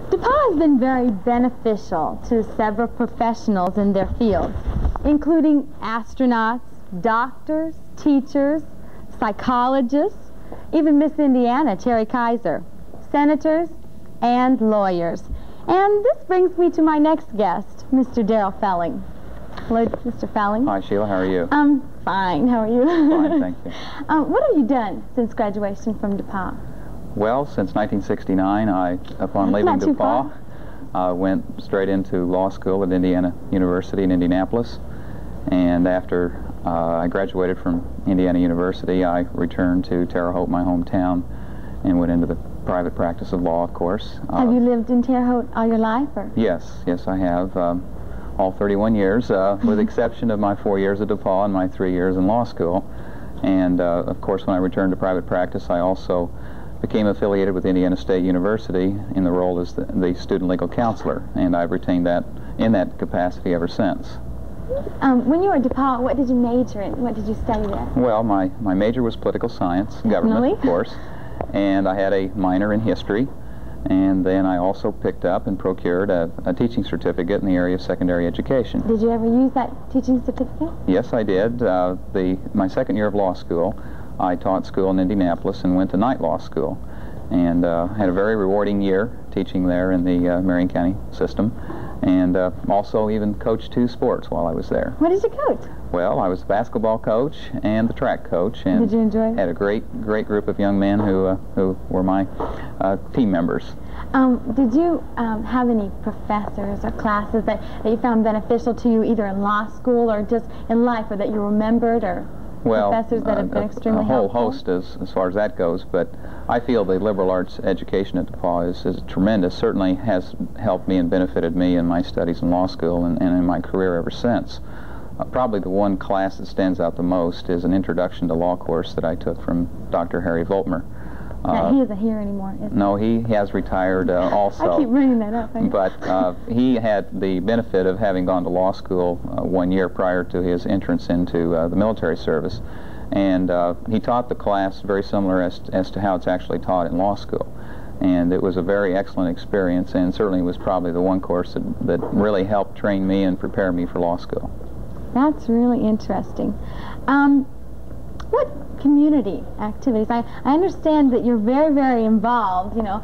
DePauw has been very beneficial to several professionals in their fields, including astronauts, doctors, teachers, psychologists, even Miss Indiana, Terry Kaiser, senators, and lawyers. And this brings me to my next guest, Mr. Darrell Felling. Hello, Mr. Felling. Hi, Sheila. How are you? Fine. How are you? Fine, thank you. What have you done since graduation from DePauw? Well, since 1969, upon leaving DePauw, went straight into law school at Indiana University in Indianapolis. And after I graduated from Indiana University, I returned to Terre Haute, my hometown, and went into the private practice of law, of course. Have you lived in Terre Haute all your life? Or? Yes, I have. All 31 years, with the exception of my 4 years at DePauw and my 3 years in law school. And, of course, when I returned to private practice, I also became affiliated with Indiana State University in the role as the student legal counselor, and I've retained that in that capacity ever since. When you were at DePauw, what did you major in? What did you study there? Well, my major was political science, government, of course, and I had a minor in history, and then I also picked up and procured a teaching certificate in the area of secondary education. Did you ever use that teaching certificate? Yes, I did. My second year of law school, I taught school in Indianapolis and went to night law school, and had a very rewarding year teaching there in the Marion County system, and also even coached 2 sports while I was there. What did you coach? Well, I was the basketball coach and the track coach, and did you enjoy it? Had a great group of young men who were my team members. Did you have any professors or classes that you found beneficial to you, either in law school or just in life, or that you remembered, or professors that have been extremely helpful? A whole host as far as that goes, but I feel the liberal arts education at DePauw is tremendous. Certainly has helped me and benefited me in my studies in law school and in my career ever since. Probably the one class that stands out the most is an introduction to law course that I took from Dr. Harry Voltmer. He isn't here anymore, is he? No, he has retired also. I keep bringing that up. But he had the benefit of having gone to law school 1 year prior to his entrance into the military service. And he taught the class very similar as to how it's actually taught in law school. And it was a very excellent experience, and certainly was probably the one course that really helped train me and prepare me for law school. That's really interesting. What community activities? I understand that you're very, very involved, you know.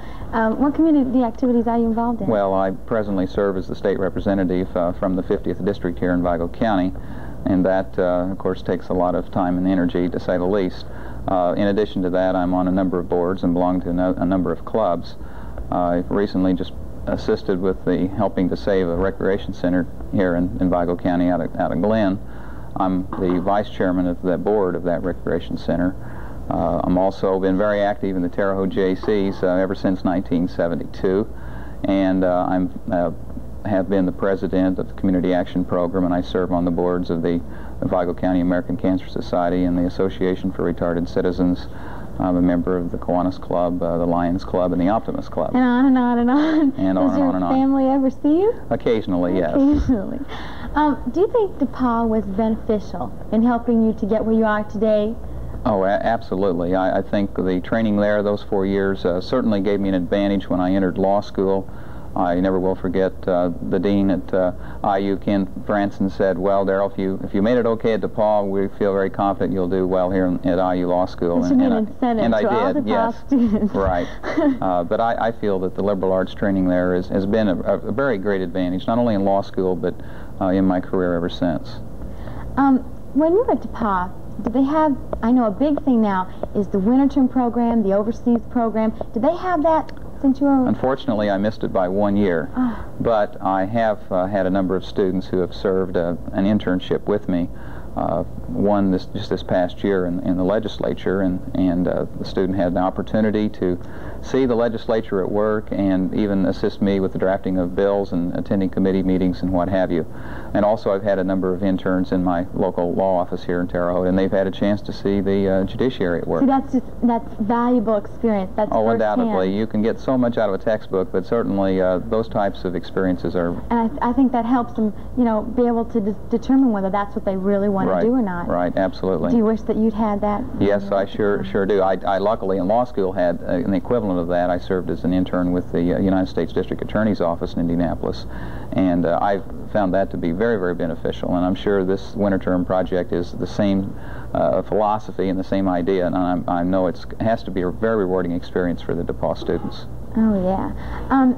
What community activities are you involved in? Well, I presently serve as the state representative from the 50th District here in Vigo County, and that, of course, takes a lot of time and energy, to say the least. In addition to that, I'm on a number of boards and belong to a number of clubs. I've recently just assisted with the helping to save a recreation center here in Vigo County out of Glen. I'm the vice chairman of the board of that recreation center. I'm also been very active in the Terre Haute JCs ever since 1972, and have been the president of the Community Action Program, and I serve on the boards of the Vigo County American Cancer Society and the Association for Retarded Citizens. I'm a member of the Kiwanis Club, the Lions Club, and the Optimist Club. And on and on and on. And on and on and on. Does your family ever see you? Occasionally, yes. Occasionally. Do you think DePauw was beneficial in helping you to get where you are today? Oh, absolutely. I think the training there, those 4 years, certainly gave me an advantage when I entered law school. I never will forget the dean at IU, Ken Franson, said, "Well, Darrell, if you made it okay at DePauw, we feel very confident you'll do well here at IU Law School." And I did, yes. Students. Right. But I feel that the liberal arts training there has been a very great advantage, not only in law school, but in my career ever since. When you were at DePauw, did they have, I know a big thing now is the winter term program, the overseas program. Did they have that? Unfortunately, I missed it by 1 year, but I have had a number of students who have served an internship with me. One just this past year in the legislature, and the student had an opportunity to see the legislature at work and even assist me with the drafting of bills and attending committee meetings and what have you. And also I've had a number of interns in my local law office here in Terre Haute, and they've had a chance to see the judiciary at work. See, that's valuable experience. That's undoubtedly. You can get so much out of a textbook, but certainly those types of experiences are... And I think that helps them, you know, be able to determine whether that's what they really want to do or not. Right, absolutely. Do you wish that you'd had that? Yes, I sure do. I luckily in law school had an equivalent equivalent of that, I served as an intern with the United States District Attorney's Office in Indianapolis, and I've found that to be very, very beneficial, and I'm sure this winter term project is the same philosophy and the same idea, and I know it has to be a very rewarding experience for the DePauw students. Oh, yeah.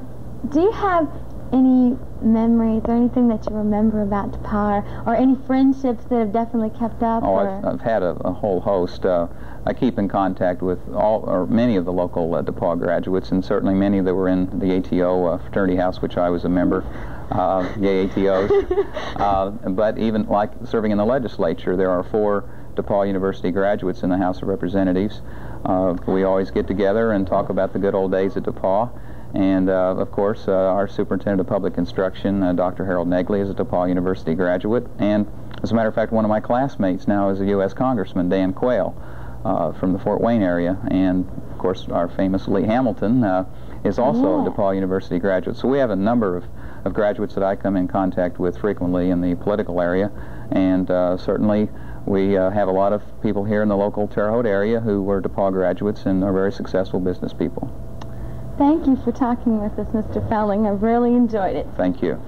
Do you have any memories or anything that you remember about DePauw, or any friendships that have definitely kept up? Oh, I've had a whole host. I keep in contact with all or many of the local DePauw graduates, and certainly many that were in the ATO fraternity house, which I was a member. Yay ATOs. But even like serving in the legislature, there are 4 DePauw University graduates in the House of Representatives. We always get together and talk about the good old days at DePauw. And, of course, our Superintendent of Public Instruction, Dr. Harold Negley, is a DePauw University graduate. And, as a matter of fact, one of my classmates now is a U.S. Congressman, Dan Quayle, from the Fort Wayne area. And, of course, our famous Lee Hamilton is also a DePauw University graduate. So we have a number of graduates that I come in contact with frequently in the political area. And certainly we have a lot of people here in the local Terre Haute area who were DePauw graduates and are very successful business people. Thank you for talking with us, Mr. Felling. I really enjoyed it. Thank you.